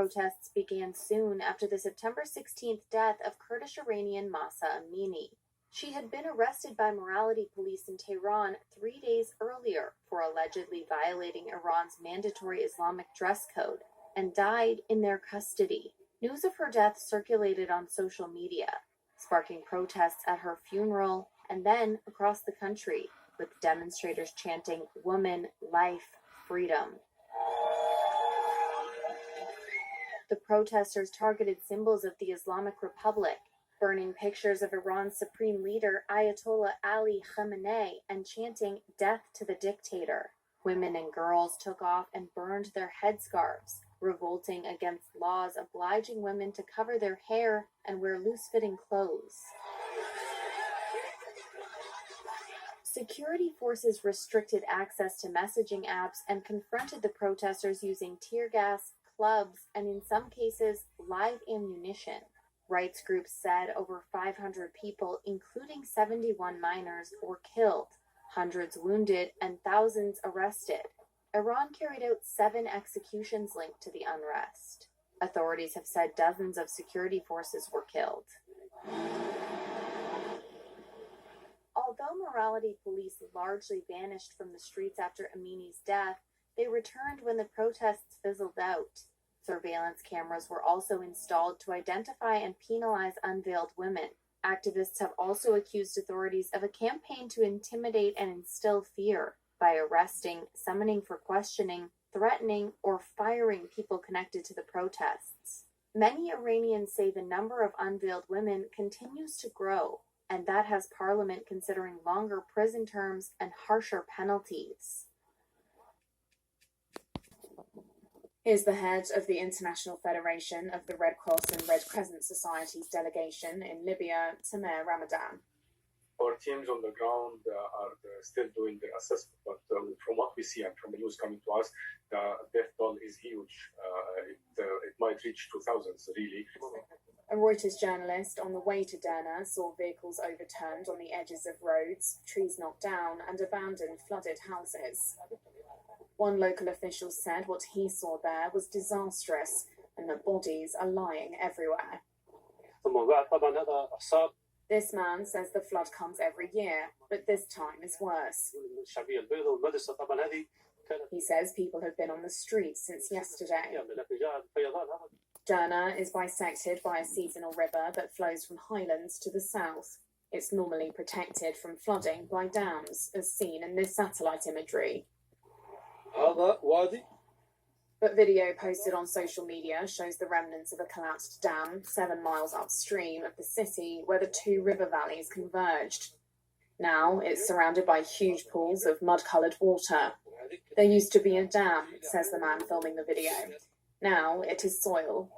protests began soon after the September 16th death of Kurdish Iranian Mahsa Amini. She had been arrested by morality police in Tehran 3 days earlier for allegedly violating Iran's mandatory Islamic dress code and died in their custody. News of her death circulated on social media, sparking protests at her funeral and then across the country, with demonstrators chanting, "Woman, life, freedom." The protesters targeted symbols of the Islamic Republic, burning pictures of Iran's supreme leader Ayatollah Ali Khamenei and chanting, "Death to the dictator." Women and girls took off and burned their headscarves, revolting against laws obliging women to cover their hair and wear loose-fitting clothes. Security forces restricted access to messaging apps and confronted the protesters using tear gas, clubs, and in some cases, live ammunition. Rights groups said over 500 people, including 71 minors, were killed, hundreds wounded, and thousands arrested. Iran carried out 7 executions linked to the unrest. Authorities have said dozens of security forces were killed. Although morality police largely vanished from the streets after Amini's death, they returned when the protests fizzled out. Surveillance cameras were also installed to identify and penalize unveiled women. Activists have also accused authorities of a campaign to intimidate and instill fear by arresting, summoning for questioning, threatening, or firing people connected to the protests. Many Iranians say the number of unveiled women continues to grow, and that has Parliament considering longer prison terms and harsher penalties. Here's the head of the International Federation of the Red Cross and Red Crescent Society's delegation in Libya, Tamer Ramadan. Our teams on the ground are still doing their assessment, but from what we see and from the news coming to us, the death toll is huge. It might reach 2,000, really. A Reuters journalist on the way to Derna saw vehicles overturned on the edges of roads, trees knocked down, and abandoned flooded houses. One local official said what he saw there was disastrous and that bodies are lying everywhere. This man says the flood comes every year, but this time is worse. He says people have been on the streets since yesterday. Derna is bisected by a seasonal river that flows from highlands to the south. It's normally protected from flooding by dams, as seen in this satellite imagery. But video posted on social media shows the remnants of a collapsed dam 7 miles upstream of the city where the 2 river valleys converged. Now it's surrounded by huge pools of mud-coloured water. There used to be a dam, says the man filming the video. Now it is soil.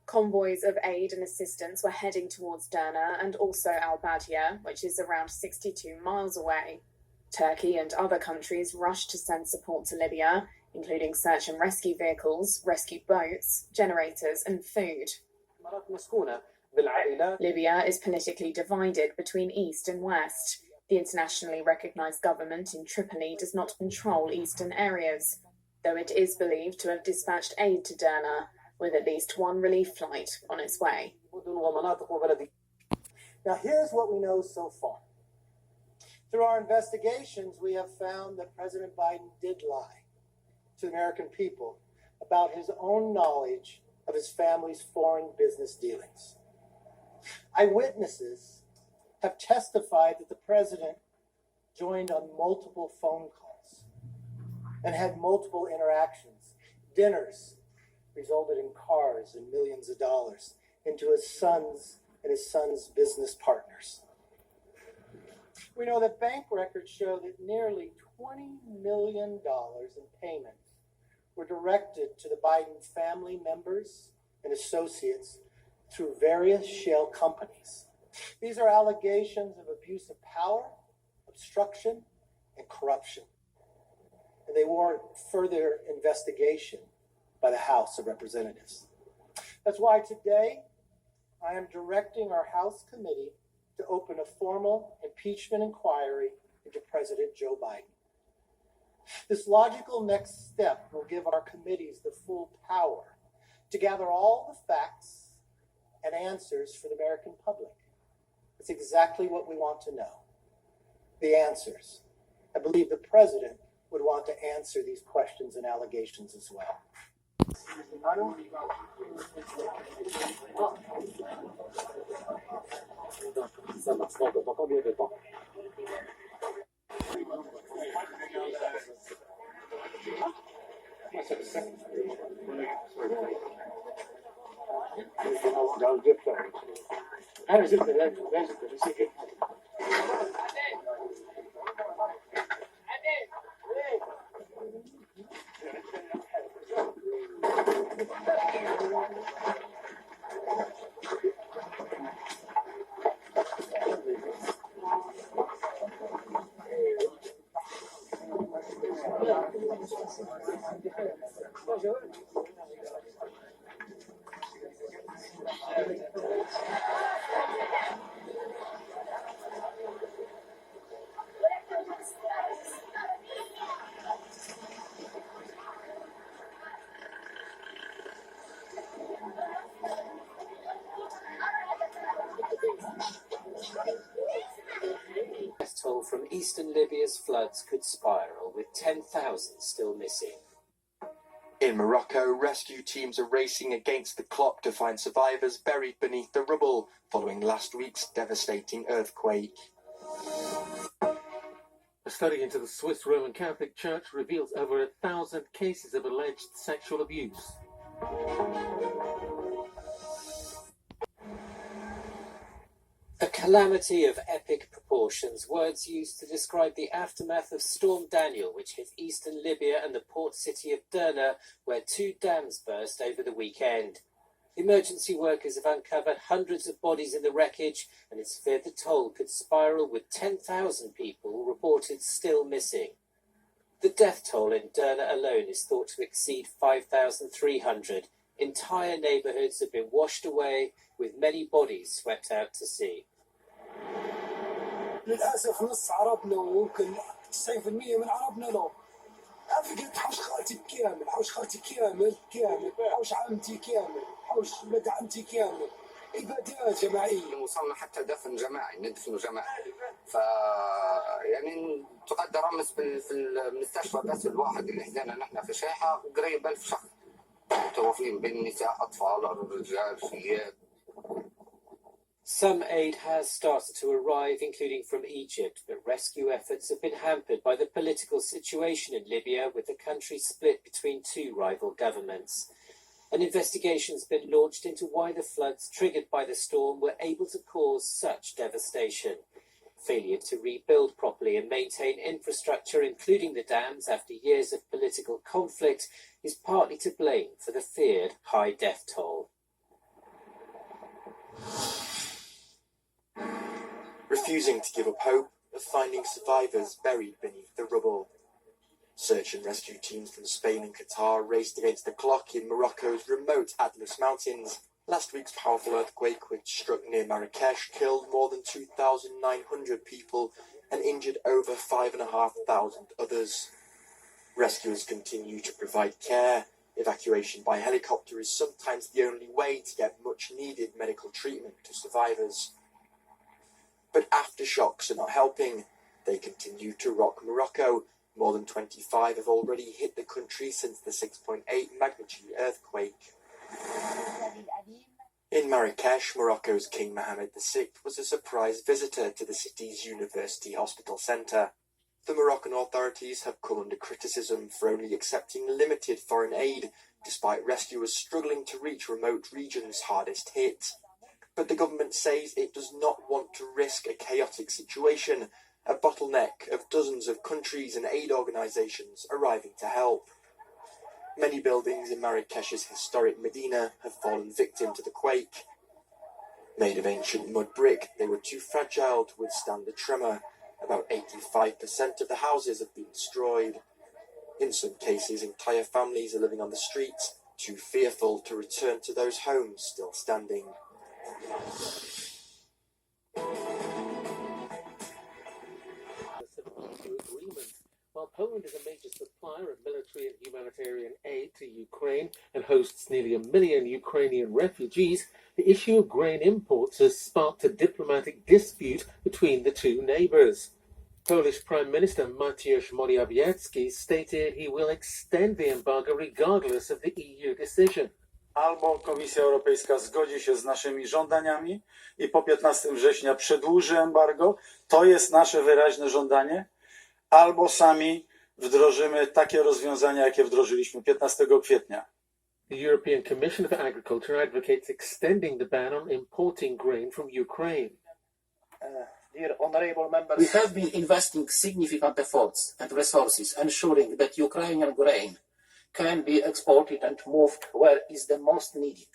Convoys of aid and assistance were heading towards Derna and also Al-Badia, which is around 62 miles away. Turkey and other countries rushed to send support to Libya, including search and rescue vehicles, rescue boats, generators, and food. Libya is politically divided between East and West. The internationally recognized government in Tripoli does not control eastern areas, though it is believed to have dispatched aid to Derna, with at least 1 relief flight on its way. Now here's what we know so far. Through our investigations, we have found that President Biden did lie to the American people about his own knowledge of his family's foreign business dealings. Eyewitnesses have testified that the president joined on multiple phone calls and had multiple interactions. Dinners resulted in cars and millions of dollars into his son's and his son's business partners. We know that bank records show that nearly $20 million in payments were directed to the Biden family members and associates through various shell companies. These are allegations of abuse of power, obstruction, and corruption. And they warrant further investigation by the House of Representatives. That's why today I am directing our House committee to open a formal impeachment inquiry into President Joe Biden. This logical next step will give our committees the full power to gather all the facts and answers for the American public. It's exactly what we want to know, the answers. I believe the president would want to answer these questions and allegations as well. Death toll from eastern Libya's floods could spiral, with 10,000 still missing. In Morocco, rescue teams are racing against the clock to find survivors buried beneath the rubble following last week's devastating earthquake. A study into the Swiss Roman Catholic Church reveals over 1,000 cases of alleged sexual abuse. A calamity of epic proportions, words used to describe the aftermath of Storm Daniel, which hit eastern Libya and the port city of Derna, where 2 dams burst over the weekend. Emergency workers have uncovered hundreds of bodies in the wreckage, and it's feared the toll could spiral, with 10,000 people reported still missing. The death toll in Derna alone is thought to exceed 5,300. Entire neighbourhoods have been washed away, with many bodies swept out to sea. للاسف نص عربنا وممكن 90% من عربنا لا. فقلت حوش خالتي كامل، حوش خالتي كامل، حوش عمتي كامل، حوش ولاد عمتي كامل. إبادات جماعية. وصلنا حتى دفن جماعي، ندفنوا جماعي. يعني تقدر أمس في المستشفى بس الواحد اللي حدانا نحن في شيحة قريب 1000 شخص. متوفين بين نساء، أطفال، رجال، شياب. Some aid has started to arrive, including from Egypt, but rescue efforts have been hampered by the political situation in Libya, with the country split between 2 rival governments. An investigation has been launched into why the floods triggered by the storm were able to cause such devastation. Failure to rebuild properly and maintain infrastructure, including the dams, after years of political conflict, is partly to blame for the feared high death toll. Refusing to give up hope of finding survivors buried beneath the rubble. Search and rescue teams from Spain and Qatar raced against the clock in Morocco's remote Atlas Mountains. Last week's powerful earthquake, which struck near Marrakesh, killed more than 2,900 people and injured over 5,500 others. Rescuers continue to provide care. Evacuation by helicopter is sometimes the only way to get much-needed medical treatment to survivors. But aftershocks are not helping. They continue to rock Morocco. More than 25 have already hit the country since the 6.8 magnitude earthquake. In Marrakesh, Morocco's King Mohammed VI was a surprise visitor to the city's University Hospital Centre. The Moroccan authorities have come under criticism for only accepting limited foreign aid, despite rescuers struggling to reach remote regions hardest hit. But the government says it does not want to risk a chaotic situation, a bottleneck of dozens of countries and aid organisations arriving to help. Many buildings in Marrakesh's historic Medina have fallen victim to the quake. Made of ancient mud brick, they were too fragile to withstand the tremor. About 85% of the houses have been destroyed. In some cases, entire families are living on the streets, too fearful to return to those homes still standing. Agreement, while Poland is a major supplier of military and humanitarian aid to Ukraine and hosts nearly 1 million Ukrainian refugees. The issue of grain imports has sparked a diplomatic dispute between the two neighbours. Polish Prime Minister Mateusz Morawiecki stated he will extend the embargo regardless of the EU decision. Albo Komisja Europejska zgodzi się z naszymi żądaniami i po 15 września przedłuży embargo, to jest nasze wyraźne żądanie, albo sami wdrożymy takie rozwiązania, jakie wdrożyliśmy 15 kwietnia. The European Commission for Agriculture advocates extending the ban on importing grain from Ukraine. Dear honorable members, We have been investing significant efforts and resources ensuring that Ukrainian grain can be exported and moved where is the most needed.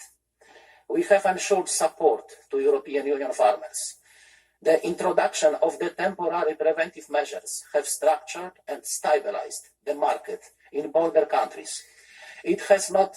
We have ensured support to European Union farmers. The introduction of the temporary preventive measures have structured and stabilized the market in border countries. It has not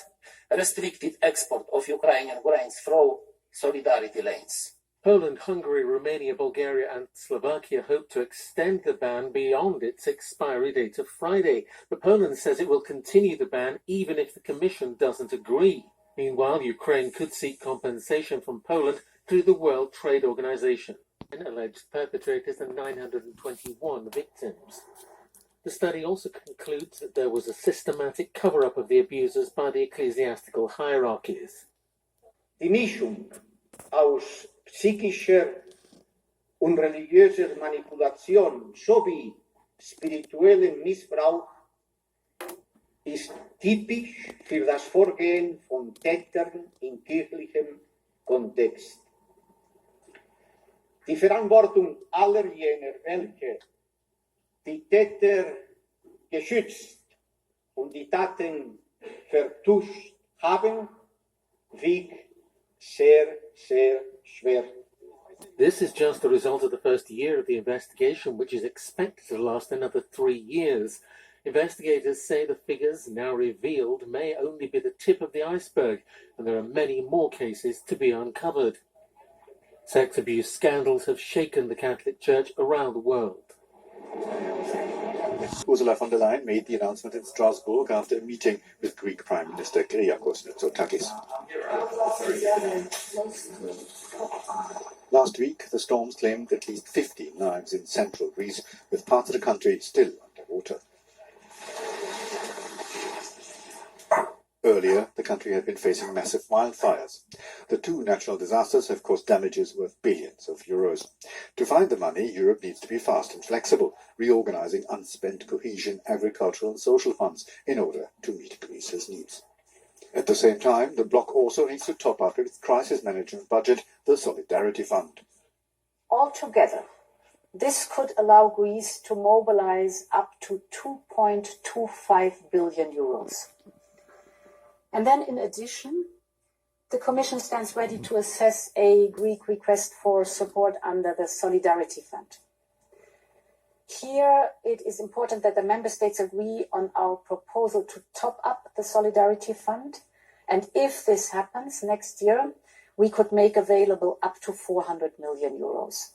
restricted export of Ukrainian grains through solidarity lanes. Poland, Hungary, Romania, Bulgaria and Slovakia hope to extend the ban beyond its expiry date of Friday, but Poland says it will continue the ban even if the Commission doesn't agree. Meanwhile, Ukraine could seek compensation from Poland through the World Trade Organization. Alleged perpetrators and 921 victims. The study also concludes that there was a systematic cover-up of the abusers by the ecclesiastical hierarchies. Die Mischung aus psychischer und religiöser Manipulation sowie spirituellem Missbrauch ist typisch für das Vorgehen von Tätern in kirchlichem Kontext. Die Verantwortung aller jener, welche die Täter geschützt und die Taten vertuscht haben, wiegt sehr, sehr schwer. This is just the result of the first year of the investigation, which is expected to last another 3 years. Investigators say the figures now revealed may only be the tip of the iceberg, and there are many more cases to be uncovered. Sex abuse scandals have shaken the Catholic Church around the world. Ursula von der Leyen made the announcement in Strasbourg after a meeting with Greek Prime Minister Kyriakos Mitsotakis. Last week, the storms claimed at least 50 lives in central Greece, with parts of the country still underwater. Earlier, the country had been facing massive wildfires. The two natural disasters have caused damages worth billions of euros. To find the money, Europe needs to be fast and flexible, reorganizing unspent cohesion, agricultural and social funds in order to meet Greece's needs. At the same time, the bloc also needs to top up its crisis management budget, the Solidarity Fund. Altogether, this could allow Greece to mobilize up to 2.25 billion euros. And then in addition, the Commission stands ready to assess a Greek request for support under the Solidarity Fund. Here, it is important that the Member States agree on our proposal to top up the Solidarity Fund. And if this happens next year, we could make available up to 400 million euros.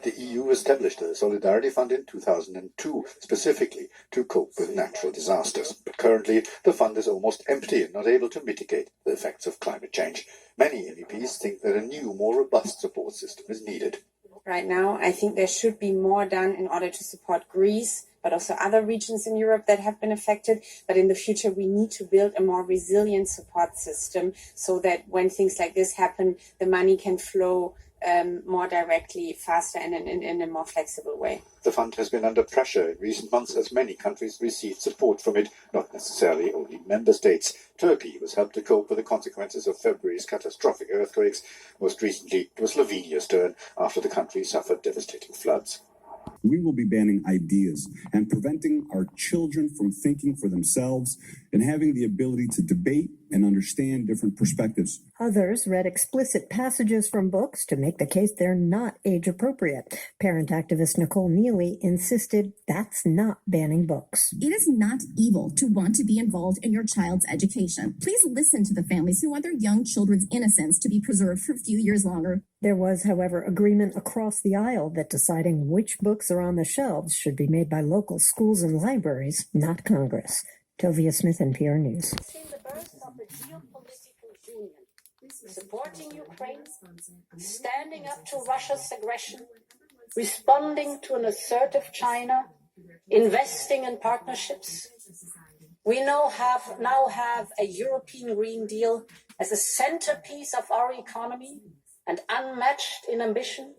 The EU established the Solidarity Fund in 2002, specifically to cope with natural disasters. But currently, the fund is almost empty and not able to mitigate the effects of climate change. Many MEPs think that a new, more robust support system is needed. Right now, I think there should be more done in order to support Greece, but also other regions in Europe that have been affected. But in the future, we need to build a more resilient support system so that when things like this happen, the money can flow more directly, faster, and in a more flexible way. The fund has been under pressure in recent months as many countries received support from it, not necessarily only member states. Turkey was helped to cope with the consequences of February's catastrophic earthquakes. Most recently, it was Slovenia's turn after the country suffered devastating floods. We will be banning ideas and preventing our children from thinking for themselves and having the ability to debate and understand different perspectives. Others read explicit passages from books to make the case they're not age appropriate. Parent activist Nicole Neely insisted that's not banning books. It is not evil to want to be involved in your child's education. Please listen to the families who want their young children's innocence to be preserved for a few years longer. There was, however, agreement across the aisle that deciding which books are on the shelves should be made by local schools and libraries, not Congress. Tovia Smith, NPR News. Seen the birth of a geopolitical union, supporting Ukraine, standing up to Russia's aggression, responding to an assertive China, investing in partnerships. We now have a European Green Deal as a centerpiece of our economy and unmatched in ambition.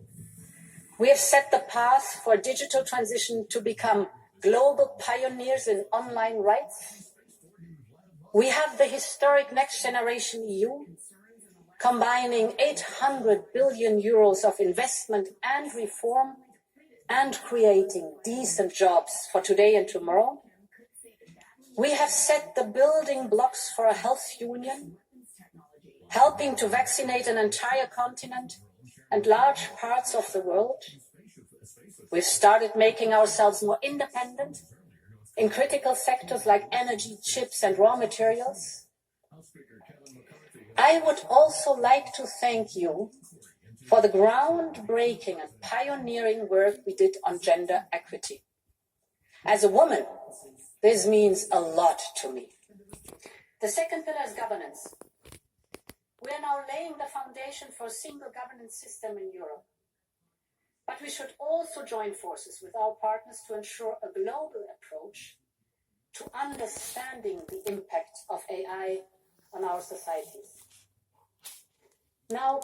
We have set the path for digital transition to become global pioneers in online rights. We have the historic Next Generation EU, combining 800 billion euros of investment and reform and creating decent jobs for today and tomorrow. We have set the building blocks for a health union, helping to vaccinate an entire continent and large parts of the world. We've started making ourselves more independent in critical sectors like energy, chips, and raw materials. I would also like to thank you for the groundbreaking and pioneering work we did on gender equity. As a woman, this means a lot to me. The second pillar is governance. We are now laying the foundation for a single governance system in Europe. But we should also join forces with our partners to ensure a global approach to understanding the impact of AI on our societies. Now,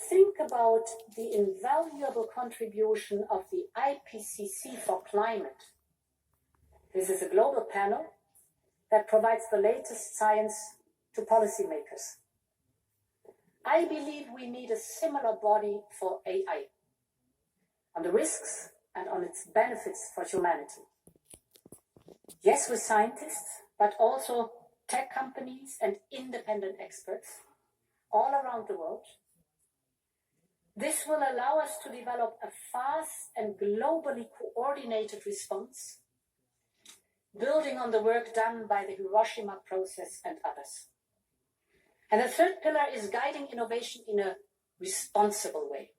think about the invaluable contribution of the IPCC for climate. This is a global panel that provides the latest science to policymakers. I believe we need a similar body for AI, on the risks and on its benefits for humanity. Yes, with scientists, but also tech companies and independent experts all around the world. This will allow us to develop a fast and globally coordinated response, building on the work done by the Hiroshima process and others. And the third pillar is guiding innovation in a responsible way.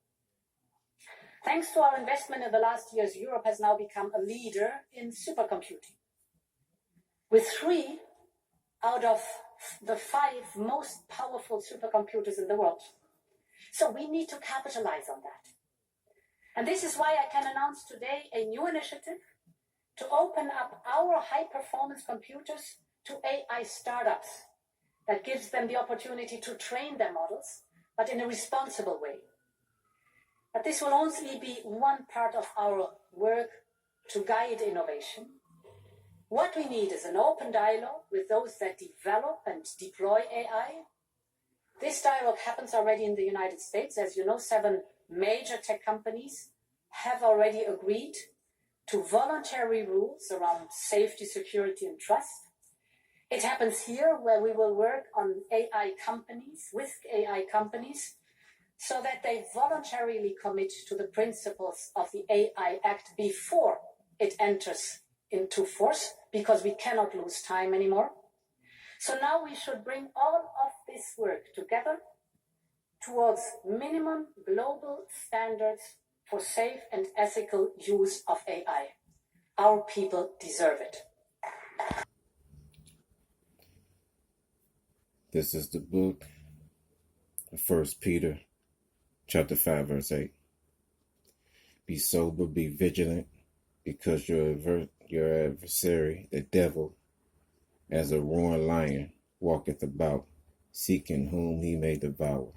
Thanks to our investment in the last years, Europe has now become a leader in supercomputing, with 3 out of the 5 most powerful supercomputers in the world. So we need to capitalize on that. And this is why I can announce today a new initiative to open up our high-performance computers to AI startups that gives them the opportunity to train their models, but in a responsible way. But this will only be one part of our work to guide innovation. What we need is an open dialogue with those that develop and deploy AI. This dialogue happens already in the United States. As you know, 7 major tech companies have already agreed to voluntary rules around safety, security, and trust. It happens here where we will work on AI companies, with AI companies, so that they voluntarily commit to the principles of the AI Act before it enters into force, because we cannot lose time anymore. So now we should bring all of this work together towards minimum global standards for safe and ethical use of AI. Our people deserve it. This is the book of 1 Peter, chapter 5, verse 8. Be sober, be vigilant, because your adversary, the devil, as a roaring lion, walketh about, seeking whom he may devour.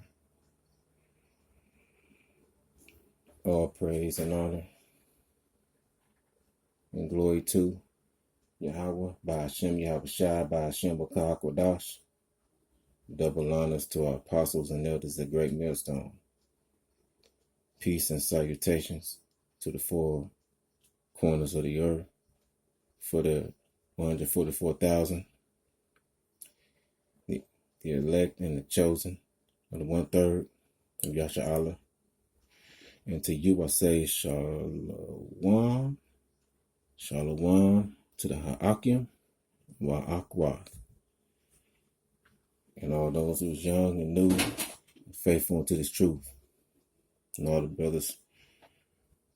All praise and honor and glory to Yahweh, Ba'ashem, Yahweh Shai, Ba'ashem, Bakar, Kodash. Double honors to our apostles and elders, the great millstone. Peace and salutations to the 4 corners of the earth, for the 144,000 the elect and the chosen of the 1/3 of Yasha'Allah. And to you I say Shalom, Shalom to the Ha'akim, Wa'akwath. And all those who's young and new, and faithful to this truth. And all the brothers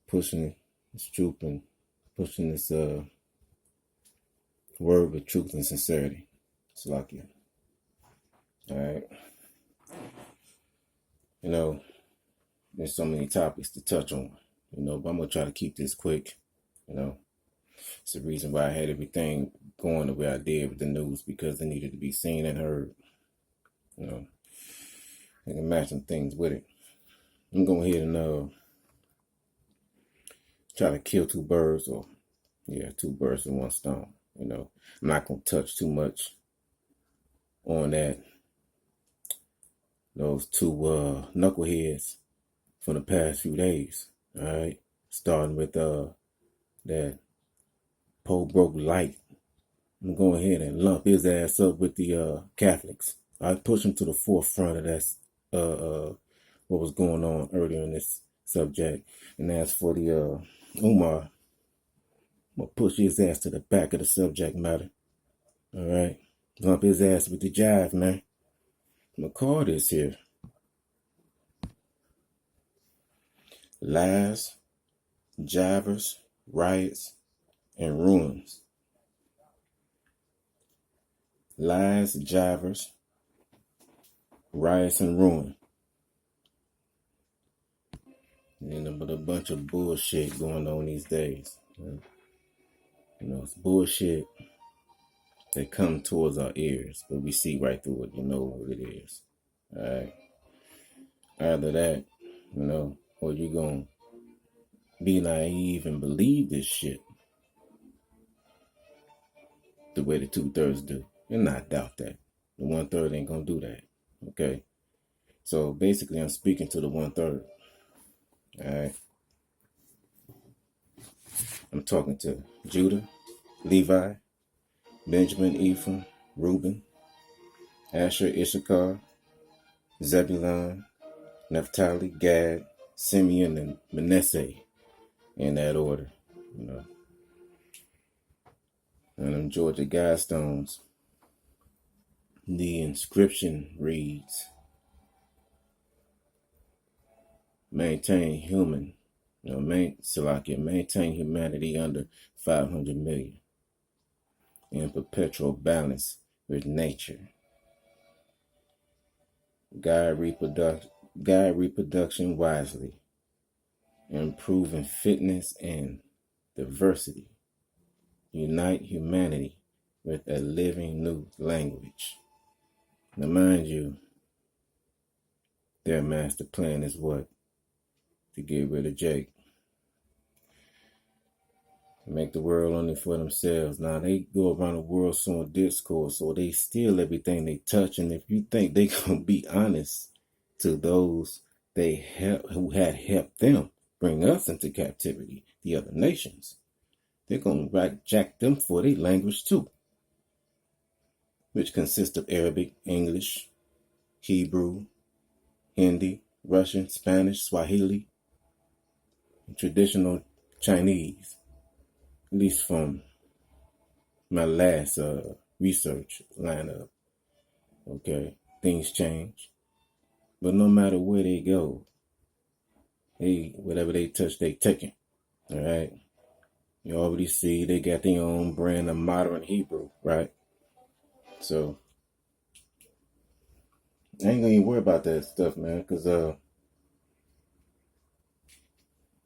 pushing this truth and pushing this word with truth and sincerity. Salakia. Alright. You know, there's so many topics to touch on, you know, but I'm going to try to keep this quick, you know. It's the reason why I had everything going the way I did with the news, because it needed to be seen and heard, you know. I can match some things with it. I'm going ahead and try to kill two birds with one stone, you know. I'm not going to touch too much on those two knuckleheads from the past few days, all right? Starting with that Poe broke light. I'm going to go ahead and lump his ass up with the Catholics. I push him to the forefront of that what was going on earlier in this subject. And as for the Umar, I'm going to push his ass to the back of the subject matter. All right? Lump his ass with the jive, man. I'm going to call this here Lies, Jivers, Riots, and Ruins. Lies, Jivers, Riots, and Ruin. And but a bunch of bullshit going on these days. You know, it's bullshit that come towards our ears, but we see right through it. You know what it is. All right. Either that, you know, or you're going to be naive and believe this shit the way the 2/3 do. And not doubt that. The 1/3 ain't going to do that. Okay. So basically, I'm speaking to the 1/3. All right. I'm talking to Judah, Levi, Benjamin, Ephraim, Reuben, Asher, Issachar, Zebulun, Naphtali, Gad, Simeon, and Manasseh, in that order, you know. And them Georgia Guidestones, the inscription reads, maintain humanity under 500 million in perpetual balance with nature. Guide reproduction wisely, improving fitness and diversity. Unite humanity with a living new language. Now, mind you, their master plan is what? To get rid of Jake. To make the world only for themselves. Now, they go around the world sowing discord, so they steal everything they touch. And if you think they going to be honest to those who had helped them bring us into captivity, the other nations, they're going to jack them for their language too, which consists of Arabic, English, Hebrew, Hindi, Russian, Spanish, Swahili, and traditional Chinese, at least from my last research lineup. Okay, things change, but no matter where they go, whatever they touch, they taking. All right, you already see they got their own brand of modern Hebrew, right? So I ain't gonna even worry about that stuff, man, because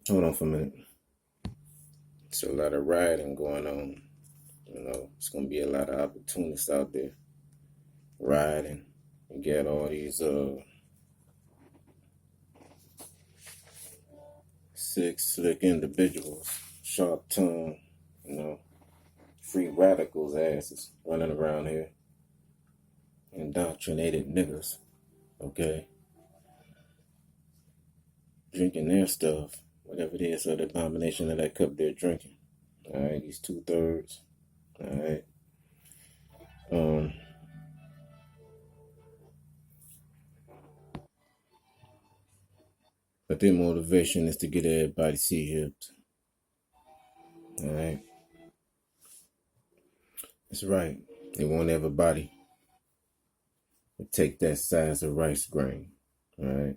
hold on for a minute. It's a lot of rioting going on. You know, it's gonna be a lot of opportunists out there riding. You get all these sick, slick individuals, sharp tongue, you know, free radicals asses running around here. Indoctrinated niggas, okay? Drinking their stuff, whatever it is, or the combination of that cup they're drinking. Alright, these 2/3. Alright. But their motivation is to get everybody C-hipped. Alright? That's right. They want everybody to take that size of rice grain. Alright?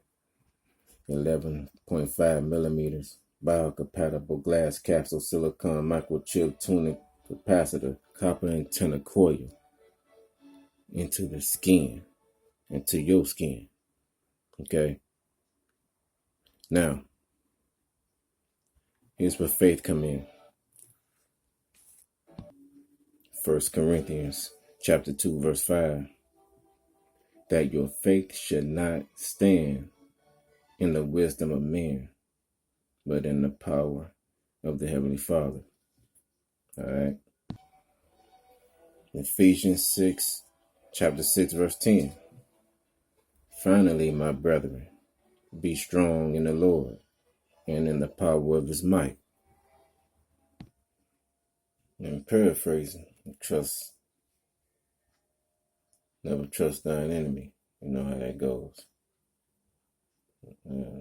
11.5 millimeters. Biocompatible glass capsule, silicone, microchip, tunic, capacitor, copper antenna coil into the skin, into your skin. Okay? Now, here's where faith come in. 1 Corinthians chapter 2, verse 5. That your faith should not stand in the wisdom of men, but in the power of the Heavenly Father. All right. Ephesians 6, chapter 6, verse 10. Finally, my brethren, be strong in the Lord and in the power of his might. And paraphrasing, never trust thine enemy. You know how that goes.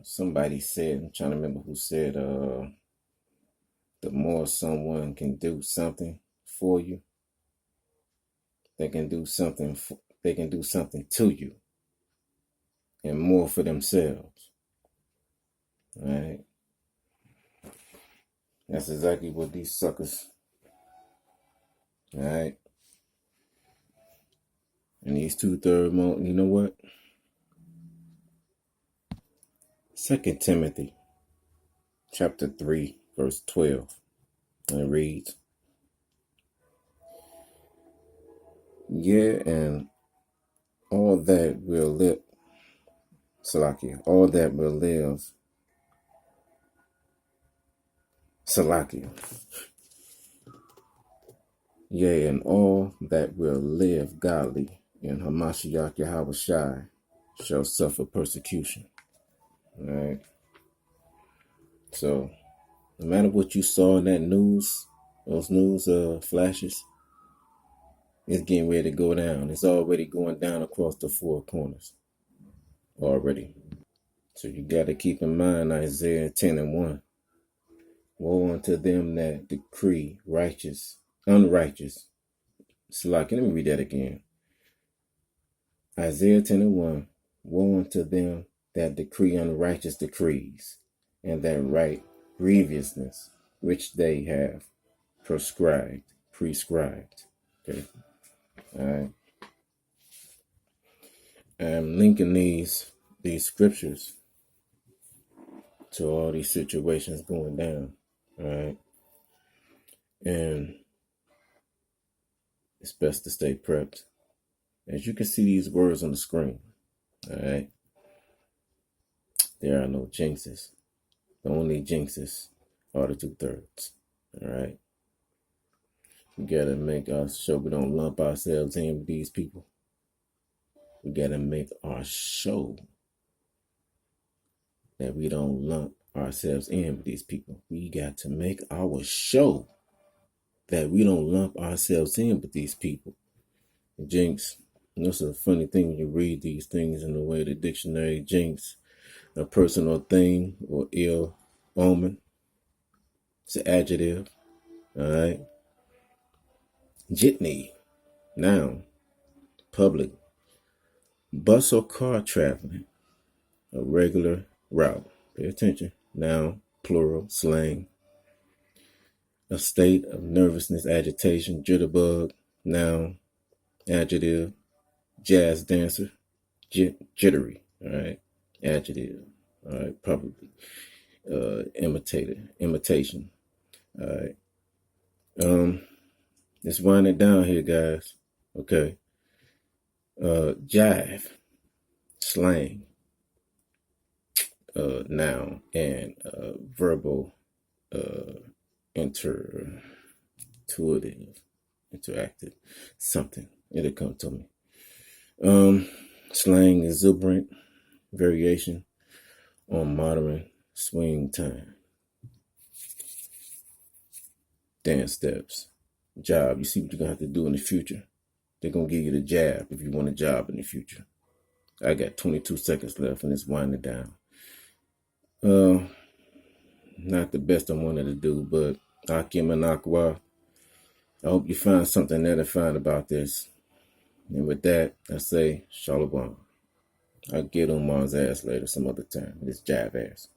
Somebody said, I'm trying to remember who said, the more someone can do something for you, they can do something to you, and more for themselves. All right? That's exactly what these suckers, all right? And these 2/3 more, you know what? 2 Timothy chapter 3, verse 12. And it reads, yeah, and all that will live, Salakia, yea, and all that will live godly in Hamashiach Yahweh Shai shall suffer persecution. All right. So, no matter what you saw in that news, those news flashes, it's getting ready to go down. It's already going down across the four corners. Already. So you got to keep in mind Isaiah 10:1. Woe unto them that decree unrighteous. Let me read that again. Isaiah 10:1. Woe unto them that decree unrighteous decrees, and that write grievousness, which they have prescribed. Okay. All right. I'm linking these scriptures to all these situations going down. All right. And it's best to stay prepped. As you can see these words on the screen. All right. There are no jinxes. The only jinxes are the 2/3. All right. We got to make sure we don't lump ourselves in with these people. We got to make our show that we don't lump ourselves in with these people. We got to make our show that we don't lump ourselves in with these people. Jinx, that's a funny thing when you read these things in the way the dictionary jinx, a person or thing or ill omen. It's an adjective. All right. Jitney, noun, public, bus or car traveling, a regular route. Pay attention. Noun, plural, slang. A state of nervousness, agitation, jitterbug, noun, adjective, jazz dancer, jittery, all right, adjective, all right, probably, imitation, all right. Let's wind it down here, guys. Okay. Jive, slang, noun, and verbal, interactive, something. It'll come to me. Slang, exuberant variation on modern swing time. Dance steps. Job. You see what you're going to have to do in the future. They're going to give you the jab if you want a job in the future. I got 22 seconds left and it's winding down. Not the best I wanted to do, but Akim and Akwa, I hope you find something edifying about this. And with that, I say Shalom. I'll get on Mars' ass later some other time. It's Jive ass.